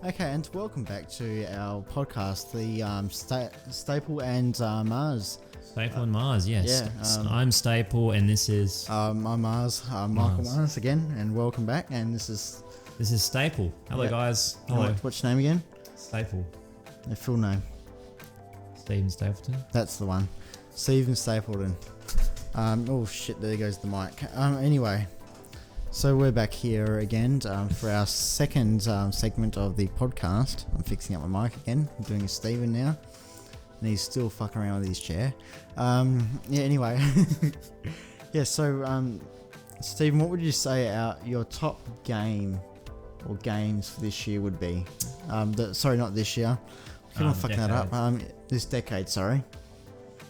Okay, and welcome back to our podcast, the Staple and Mars. Staple and Mars, yes. Yeah, I'm Staple, and this is I'm Mars, Michael Mars again, and welcome back. And this is Staple. Hello, Yeah. guys. Hello, What's your name again? Staple. Your full name. Stephen Stapleton. That's the one. Stephen Stapleton. Oh shit! There goes the mic. Anyway, so we're back here again for our second segment of the podcast. I'm fixing up my mic again. I'm doing a Stephen now. And he's still fucking around with his chair. Anyway. Yeah, so, Stephen, what would you say your top game or games for this year would be? Sorry, not this year. I keep on fucking that up. This decade, sorry.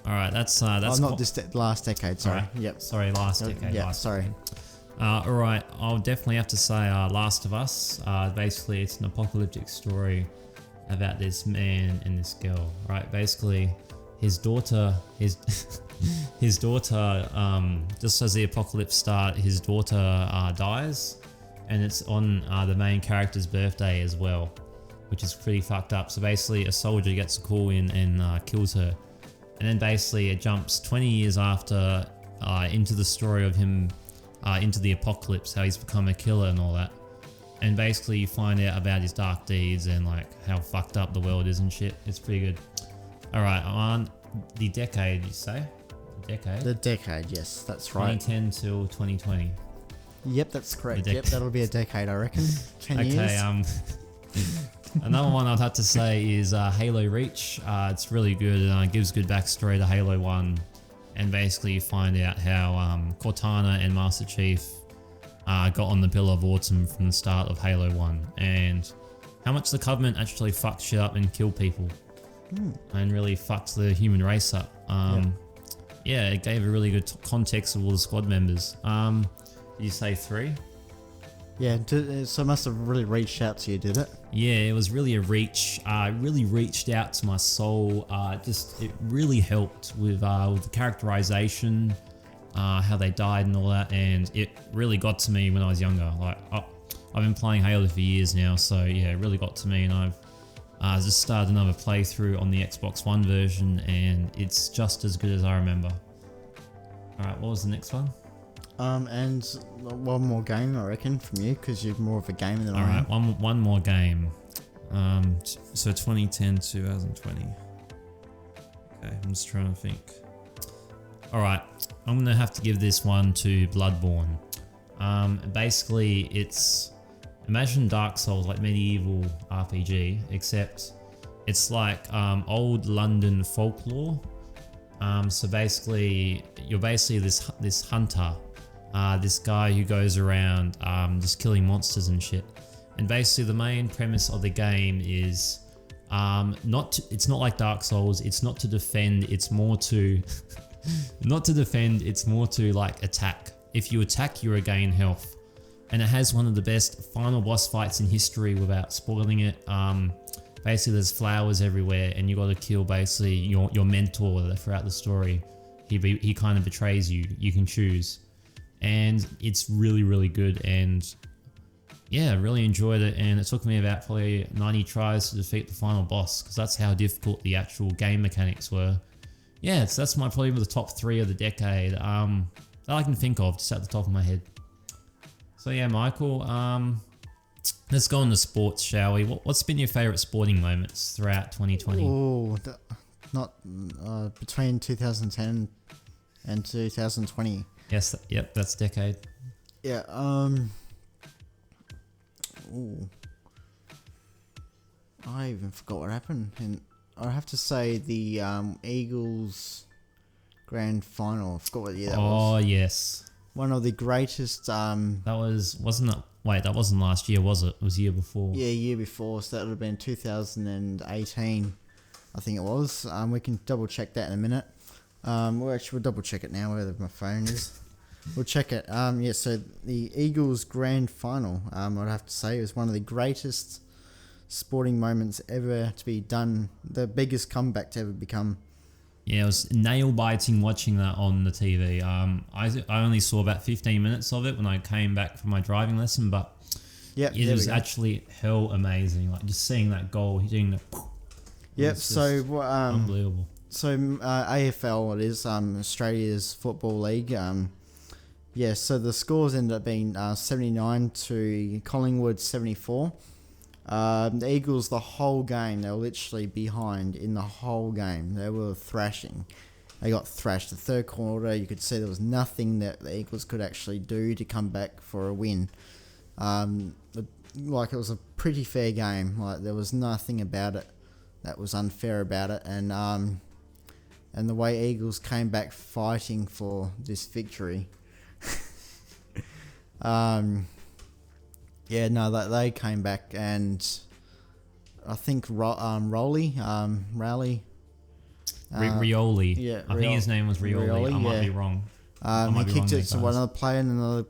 Alright, that's not last decade, sorry. Right. Yep. Sorry, last decade. Yeah, sorry. Alright, I'll definitely have to say Last of Us. Basically, it's an apocalyptic story about this man and this girl, right? Basically, his daughter, his daughter, just as the apocalypse starts, his daughter dies, and it's on the main character's birthday as well, which is pretty fucked up. So basically, a soldier gets a call in and kills her, and then basically it jumps 20 years after into the story of him into the apocalypse, how he's become a killer and all that. And basically you find out about his dark deeds and like how fucked up the world is and shit. It's pretty good. Alright, on the decade, you say? The decade, yes, that's right. 2010 till 2020. Yep, that's correct. Yep, that'll be a decade, I reckon. 10 years. Okay, another one I'd have to say is Halo Reach. It's really good and gives good backstory to Halo 1. And basically you find out how Cortana and Master Chief got on the Bill of Autumn from the start of Halo 1, and how much the Covenant actually fucked shit up and killed people and really fucked the human race up. Yeah, it gave a really good context of all the squad members. Did you say 3? Yeah, so it must have really reached out to you, did it? Yeah, it was really a reach. It really reached out to my soul. It really helped with the characterization, how they died and all that, and it really got to me when I was younger. Like, I've been playing Halo for years now, so yeah, it really got to me, and I've just started another playthrough on the Xbox One version, and it's just as good as I remember. Alright, what was the next one? And one more game, I reckon, from you, because you're more of a gamer than I am. Alright, one more game. So 2010, 2020. Okay, I'm just trying to think. Alright, I'm going to have to give this one to Bloodborne. Basically, it's... Imagine Dark Souls, like medieval RPG, except it's like old London folklore. So basically, you're basically this hunter. This guy who goes around just killing monsters and shit. And basically the main premise of the game is it's not like Dark Souls, it's not to defend, it's more to not to defend, it's more to like attack. If you attack, you regain health. And it has one of the best final boss fights in history without spoiling it. Basically there's flowers everywhere and you got to kill basically your mentor throughout the story. He kind of betrays you, you can choose. And it's really, really good, and yeah, really enjoyed it, and it took me about probably 90 tries to defeat the final boss, because that's how difficult the actual game mechanics were. Yeah, so that's probably the top 3 of the decade that I can think of just at the top of my head. So yeah, Michael, let's go on to sports, shall we? What's been your favourite sporting moments throughout 2020? Oh, not between 2010 and 2020. Yes, yep, that's decade. Yeah, I even forgot what happened, and I have to say the Eagles grand final. I forgot what year that was. Oh yes, one of the greatest. That wasn't it? Wait, that wasn't last year, was it? It was the year before. Yeah, year before. So that would have been 2018, I think it was. We can double check that in a minute. We'll double check it now, where my phone is. We'll check it. Yeah, so the Eagles grand final, I'd have to say, was one of the greatest sporting moments ever to be done. The biggest comeback to ever become Yeah, it was nail biting watching that on the TV. I only saw about 15 minutes of it when I came back from my driving lesson, but it was actually hell amazing. Like just seeing that goal, hitting the. Yep. So unbelievable. So AFL, it is Australia's football league. So the scores ended up being 79 to Collingwood 74. The Eagles, the whole game, they were literally behind in the whole game. They were thrashing. They got thrashed. The third quarter, you could see there was nothing that the Eagles could actually do to come back for a win. It was a pretty fair game. Like there was nothing about it that was unfair about it, and the way Eagles came back fighting for this victory. They came back, and I think Rioli. Rioli. Yeah, I think his name was Rioli. I might be wrong. He kicked it to one other player, and another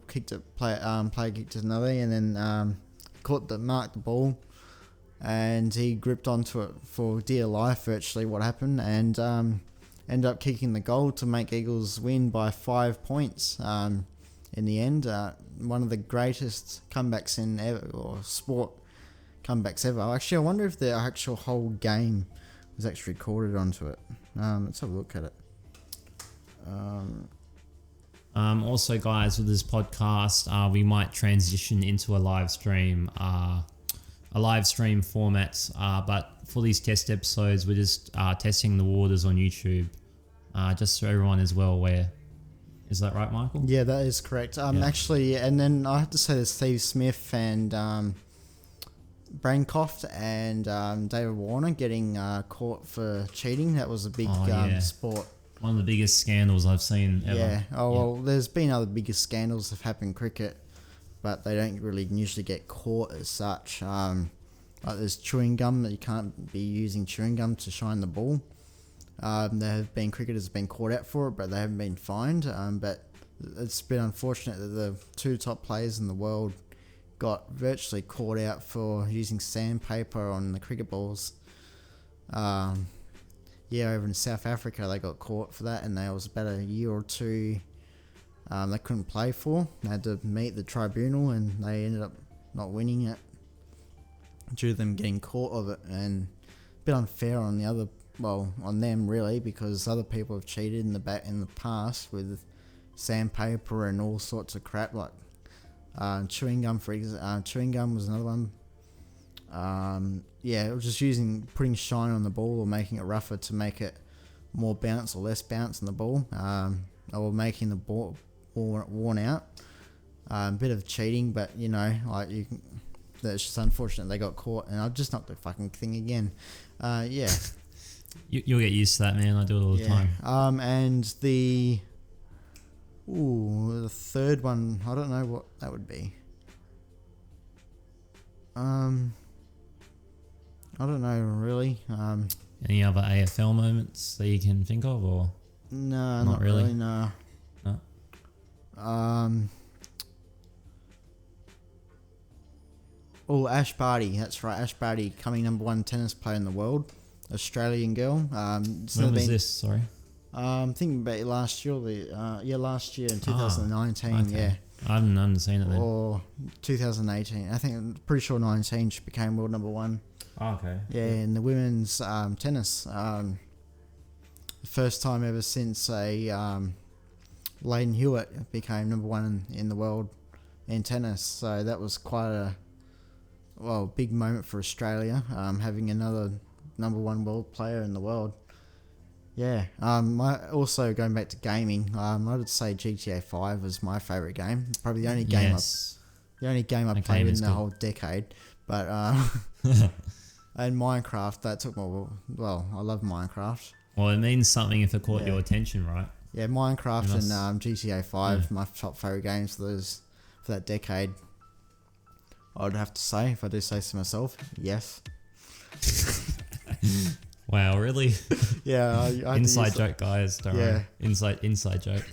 player kicked it another, and then marked the ball, and he gripped onto it for dear life. Virtually, what happened, and ended up kicking the goal to make Eagles win by 5 points. In the end, one of the greatest comebacks in ever, or sport comebacks ever. Actually, I wonder if the actual whole game was actually recorded onto it. Let's have a look at it. Also, guys, with this podcast, we might transition into a live stream format. But for these test episodes, we're just testing the waters on YouTube, just so everyone is well aware. Is that right, Michael? Yeah, that is correct. Actually, and then I have to say that Steve Smith and Braincroft and David Warner getting caught for cheating. That was a big sport. One of the biggest scandals I've seen ever. Yeah. Well, there's been other bigger scandals that have happened in cricket, but they don't really usually get caught as such. Like there's chewing gum, that you can't be using chewing gum to shine the ball. There have been cricketers been caught out for it, but they haven't been fined. But it's been unfortunate that the two top players in the world got virtually caught out for using sandpaper on the cricket balls. Over in South Africa, they got caught for that, and there was about a year or two they couldn't play for. They had to meet the tribunal, and they ended up not winning it due to them getting caught of it, and a bit unfair on on them really, because other people have cheated in the past with sandpaper and all sorts of crap, like chewing gum. Chewing gum was another one. It was just putting shine on the ball or making it rougher to make it more bounce or less bounce on the ball, or making the ball worn out. A bit of cheating, but that's just unfortunate they got caught, and I'll just knock the fucking thing again. You'll get used to that, man. I do it all the time. And the third one, I don't know what that would be. I don't know really. Any other AFL moments that you can think of, or no, not really. No. Ash Barty. That's right, Ash Barty, coming number one tennis player in the world, Australian girl. When was this? Sorry. I'm thinking about last year. Last year in 2019. Okay. Yeah. I haven't seen it then. Or 2018. I'm pretty sure 19 she became world number one. Oh, okay. Yeah, in the women's tennis. The first time ever since Leighton Hewitt became number one in the world in tennis. So that was quite a big moment for Australia, having another number one world player in the world. Yeah. Also going back to gaming, I would say GTA 5 was my favourite game. Probably the only game I played in the whole decade. But and Minecraft, that took more. Well, I love Minecraft. Well, it means something if it caught your attention, right? Yeah, Minecraft and GTA 5, my top favourite games for that decade. I'd have to say, if I do say so myself, yes. Wow, really? Yeah. I inside joke, guys. Don't worry. Inside joke.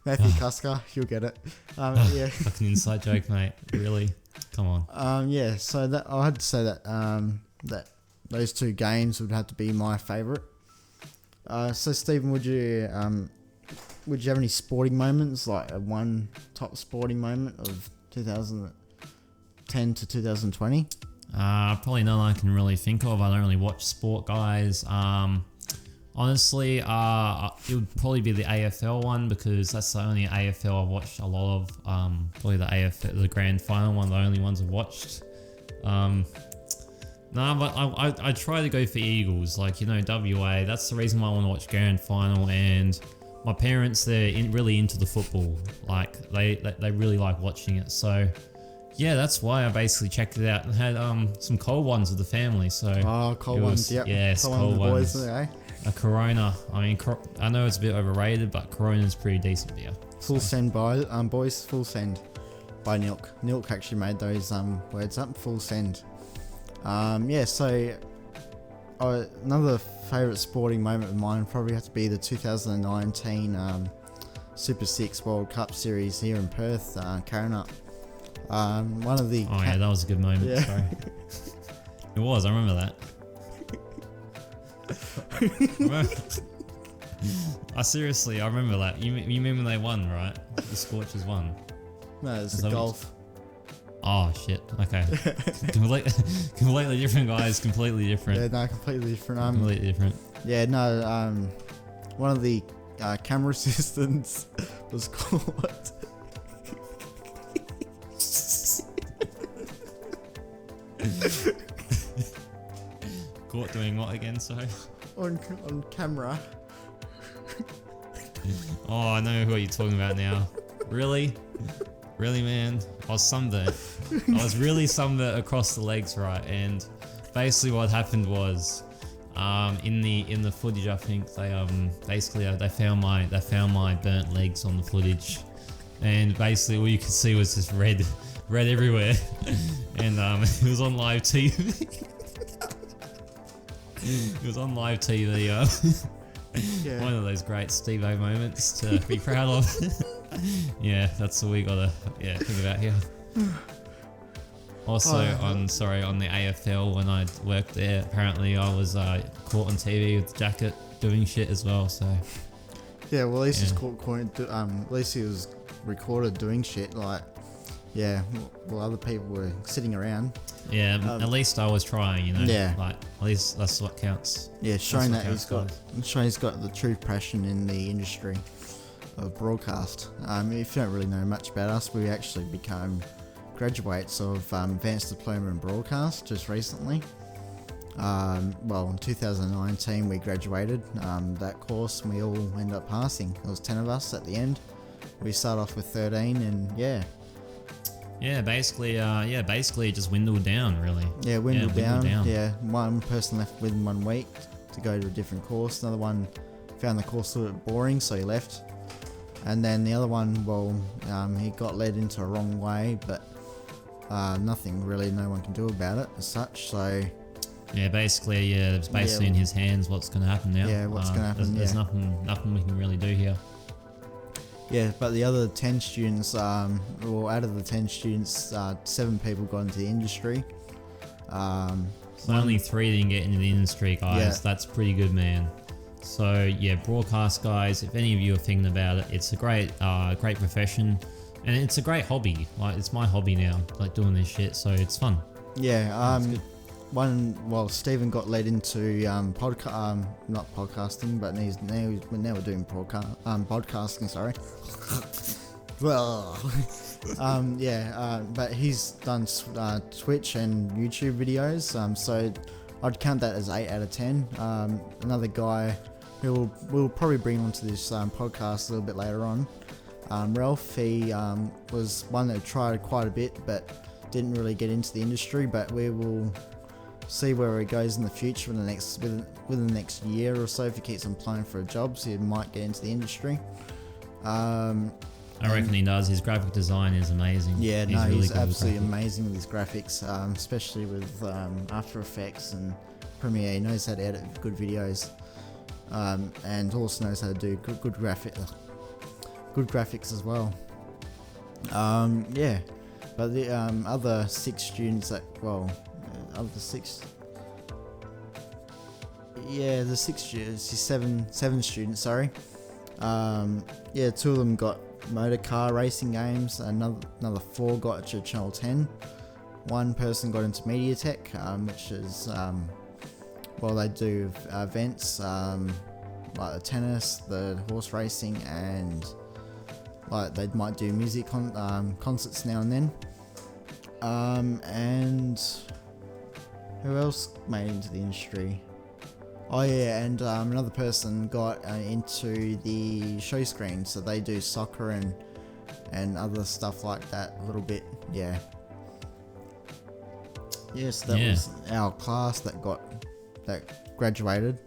Matthew Cusker, you'll get it. Yeah. Fucking inside joke, mate. Really? Come on. So that I had to say that that those two games would have to be my favourite. So Stephen, would you have any sporting moments, like one top sporting moment of 2010 to 2020? Probably none I can really think of. I don't really watch sport, guys. Honestly, it would probably be the AFL one because that's the only AFL I've watched a lot of. Probably the AFL, the grand final one, the only ones I've watched. But I try to go for Eagles, like, WA. That's the reason why I want to watch grand final. And my parents, they're really into the football. Like, they really like watching it. So, yeah, that's why I basically checked it out and had some cold ones with the family. So cold ones, yep. Yes, cold ones. Boys, eh? A Corona. I mean, I know it's a bit overrated, but Corona's pretty decent beer. Full send by boys. Full send by Nilk. Nilk actually made those words up. Full send. So another favourite sporting moment of mine probably has to be the 2019 Super 6 World Cup Series here in Perth, carrying up. One of the... yeah, that was a good moment. Yeah. Sorry. It was, I remember that. I remember that. You mean when they won, right? The Scorchers won. No, it's the golf. Oh shit. Okay. Completely different, guys. Completely different. Yeah, no, completely different. Completely different. Yeah, no. One of the camera assistants was caught. Caught doing what again? Sorry. On camera. Oh, I know who you're talking about now. Really? Really, man? I was really sunburnt across the legs, right? And basically what happened was, in the footage, I think they found my burnt legs on the footage, and basically all you could see was just red everywhere, and it was on live TV. It was on live TV. Yeah. One of those great Steve-O moments to be proud of. Yeah, that's what we gotta think about here. Also, on the AFL, when I worked there, apparently I was caught on TV with the jacket doing shit as well. So yeah, well, at least he's caught. At least he was recorded doing shit. Like, yeah, well, other people were sitting around. Yeah, at least I was trying, Yeah, like at least that's what counts. Yeah, showing that he's got the true passion in the industry of broadcast. If you don't really know much about us, we actually became graduates of Advanced Diploma in Broadcast just recently. In 2019 we graduated that course, and we all ended up passing. There was 10 of us at the end. We started off with 13, and basically it just dwindled down, really. Yeah, dwindled down. Yeah, one person left within 1 week to go to a different course. Another one found the course a little bit boring, so he left. And then the other one, he got led into a wrong way, but nothing really, no one can do about it as such. So yeah, basically, it's basically in his hands what's going to happen now. Yeah, what's going to happen. There's nothing we can really do here. Yeah, but the other 10 students, out of the 10 students, 7 people got into the industry. So only 3 didn't get into the industry, guys. Yeah. That's pretty good, man. So yeah, broadcast guys, if any of you are thinking about it, it's a great profession, and it's a great hobby. Like, it's my hobby now, like doing this shit. So it's fun. Yeah. Stephen got led into not podcasting, but now we're doing podcasting. Sorry. But he's done Twitch and YouTube videos. So I'd count that as 8 out of 10. Another guy who we'll probably bring onto this podcast a little bit later on. Ralph, he was one that tried quite a bit, but didn't really get into the industry. But we will see where he goes in the future within the next year or so. If he keeps on applying for jobs, he might get into the industry. I reckon he does. His graphic design is amazing. Yeah, he's absolutely amazing with his graphics, especially with After Effects and Premiere. He knows how to edit good videos, and also knows how to do good graphics as well. But the other 6 students yeah, the 6 students, seven students, sorry. Yeah, 2 of them got motor car racing games. Another 4 got to Channel 10. 1 person got into Media Tech, which is they do events like the tennis, the horse racing, and like they might do music concerts now and then. And who else made it into the industry? Oh yeah, and another person got into the show screen, so they do soccer and other stuff like that a little bit. Yeah. Yes, that was our class that graduated.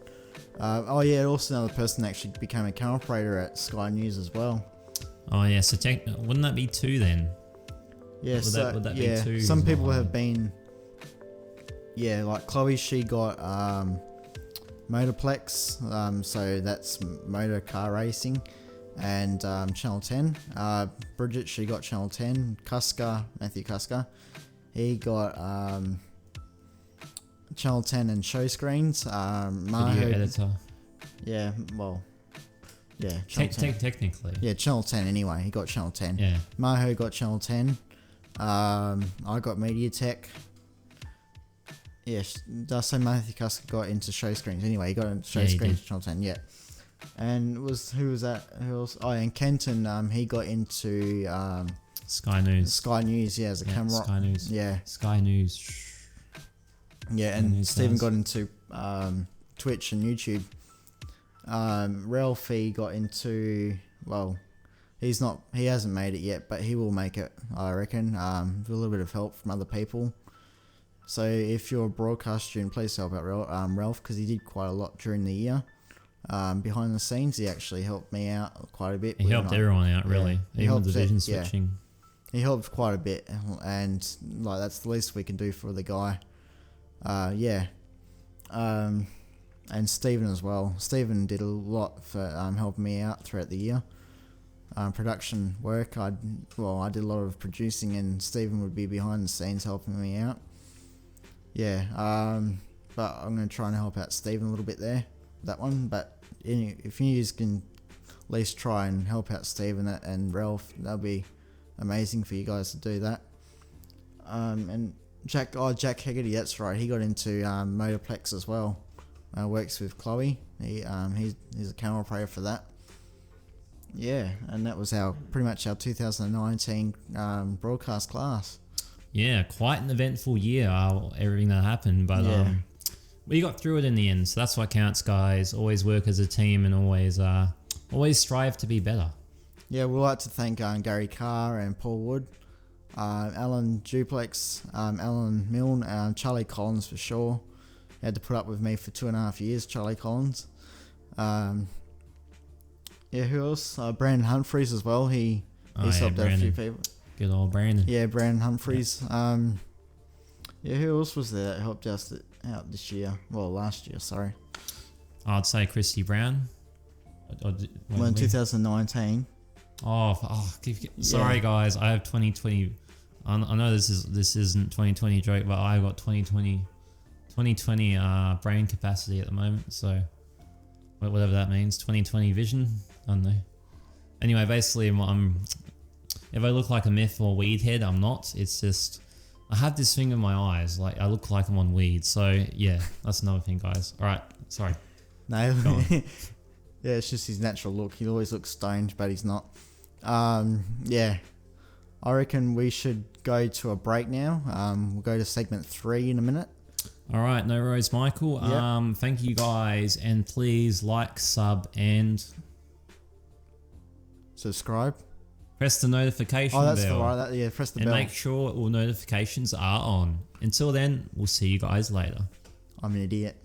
Also another person actually became a camera operator at Sky News as well. Oh yeah, so wouldn't that be 2 then? Yeah, would that be 2? Some people have been. Yeah, like Chloe, she got Motorplex, so that's motor car racing, and Channel 10. Bridget, she got Channel 10. Matthew Cusker, he got Channel 10 and show screens. Video editor. Yeah, well, yeah. Technically. Yeah, Channel 10 anyway. He got Channel 10. Yeah. Maho got Channel 10. I got Media Tech. Yes, did I say Matthew Cusker got into show screens? Anyway, he got into show screens, Channel 10, yeah. And who was that? Who else? Oh, and Kenton, he got into Sky News. Sky News, yeah, as a camera. Sky News. Yeah. Sky News. Yeah, and Stephen got into Twitch and YouTube. Ralph, he got into, he hasn't made it yet, but he will make it, I reckon, with a little bit of help from other people. So if you're a broadcast student, please help out Ralph, because he did quite a lot during the year. Behind the scenes, he actually helped me out quite a bit. He helped everyone out, really. Yeah, even the division switching. Yeah. He helped quite a bit, and that's the least we can do for the guy. And Stephen as well. Stephen did a lot for helping me out throughout the year. Production work, I did a lot of producing, and Stephen would be behind the scenes helping me out. Yeah, but I'm going to try and help out Stephen a little bit there, that one. But if you guys can at least try and help out Stephen and Ralph, that'll be amazing for you guys to do that. And Jack Hegarty, that's right, he got into Motorplex as well. Works with Chloe. He's a camera operator for that. Yeah, and that was pretty much our 2019 broadcast class. Yeah, quite an eventful year, everything that happened, but we got through it in the end, so that's what counts, guys. Always work as a team and always strive to be better. Yeah, we'd like to thank Gary Carr and Paul Wood, Alan Duplex, Alan Milne, Charlie Collins for sure. He had to put up with me for 2.5 years, Charlie Collins. Who else? Brandon Humphreys as well. He's helped out a few people. Good old Brandon. Yeah, Brandon Humphreys. Who else was there that helped us out this year? Well, last year, sorry. I'd say Christy Brown. In 2019. Sorry guys, I have 2020. I know this isn't 2020 joke, but I got 2020 brain capacity at the moment. So whatever that means, 2020 vision. I don't know. Anyway, basically, if I look like a meth or weed head, I'm not. It's just I have this thing in my eyes, like I look like I'm on weed. So yeah, that's another thing, guys. All right, sorry. No, yeah, it's just his natural look. He always looks stoned, but he's not. I reckon we should go to a break now. We'll go to segment 3 in a minute. All right, no worries, Michael. Yep. Thank you guys, and please like, sub, and subscribe. Press the notification bell. Oh, that's right. Yeah, press the bell. And make sure all notifications are on. Until then, we'll see you guys later. I'm an idiot.